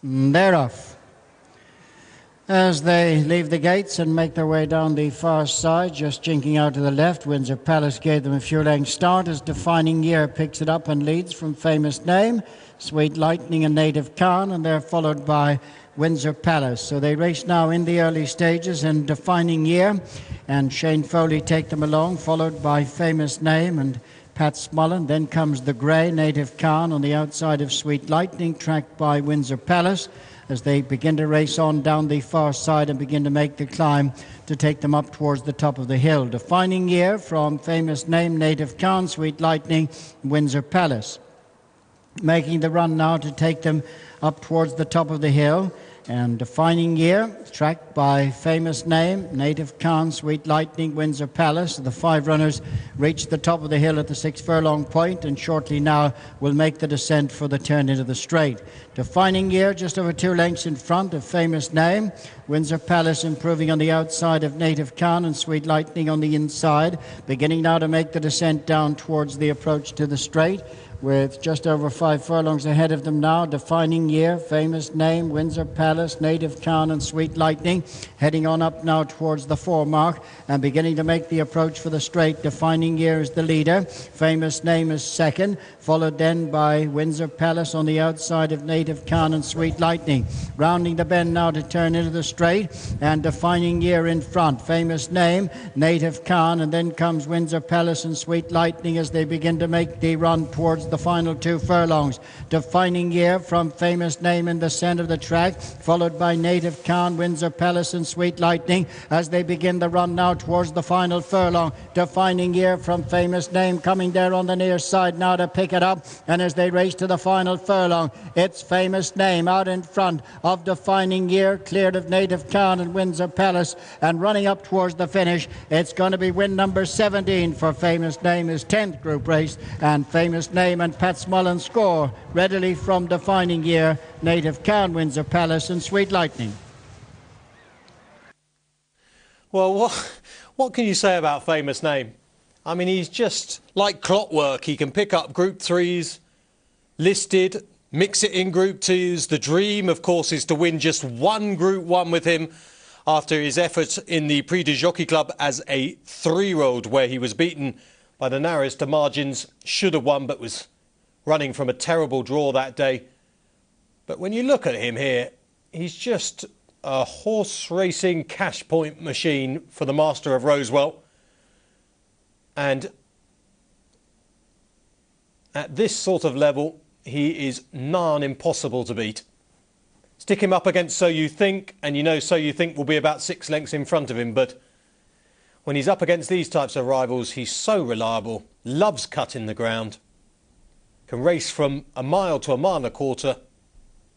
They're off. As they leave the gates and make their way down the far side, just jinking out to the left, Windsor Palace gave them a few lengths start as Defining Year picks it up and leads from Famous Name, Sweet Lightning and Native Khan, and they're followed by Windsor Palace. So they race now in the early stages and Defining Year and Shane Foley take them along, followed by Famous Name and Pat Smullen. Then comes the grey Native Khan on the outside of Sweet Lightning, tracked by Windsor Palace, as they begin to race on down the far side and begin to make the climb to take them up towards the top of the hill. Defining Year from Famous Name, Native Khan, Sweet Lightning, Windsor Palace. Making the run now to take them up towards the top of the hill. And Defining Year, tracked by Famous Name, Native Khan, Sweet Lightning, Windsor Palace. The five runners reach the top of the hill at the 6 furlong point and shortly now will make the descent for the turn into the straight. Defining Year just over 2 lengths in front of Famous Name. Windsor Palace improving on the outside of Native Khan and Sweet Lightning on the inside. Beginning now to make the descent down towards the approach to the straight, with just over 5 furlongs ahead of them now. Defining Year, Famous Name, Windsor Palace, Native Khan and Sweet Lightning heading on up now towards the 4 mark and beginning to make the approach for the straight. Defining Year is the leader. Famous Name is second, followed then by Windsor Palace on the outside of Native Khan and Sweet Lightning. Rounding the bend now to turn into the straight and Defining Year in front. Famous Name, Native Khan, and then comes Windsor Palace and Sweet Lightning as they begin to make the run towards the final 2 furlongs. Defining Year from Famous Name in the centre of the track, followed by Native Khan, Windsor Palace and Sweet Lightning as they begin the run now towards the final furlong. Defining Year from Famous Name coming there on the near side now to pick it up, and as they race to the final furlong, it's Famous Name out in front of Defining Year, cleared of Native Khan and Windsor Palace, and running up towards the finish, it's going to be win number 17 for Famous Name, his 10th group race, and Famous Name and Pat Smullen score readily from Defining Year, Native Khan, Windsor Palace and Sweet Lightning. Well, what can you say about Famous Name? I mean, he's just like clockwork. He can pick up Group 3s, listed, mix it in Group 2s. The dream, of course, is to win just one Group 1 with him after his efforts in the Prix de Jockey Club as a 3-year-old, where he was beaten by the narrowest of margins, should have won, but was running from a terrible draw that day. But when you look at him here, he's just a horse racing cash point machine for the Master of Rosewell. And at this sort of level, he is nigh impossible to beat. Stick him up against So You Think, and you know So You Think will be about 6 lengths in front of him, but when he's up against these types of rivals, he's so reliable, loves cutting the ground, can race from a mile to a mile and a quarter,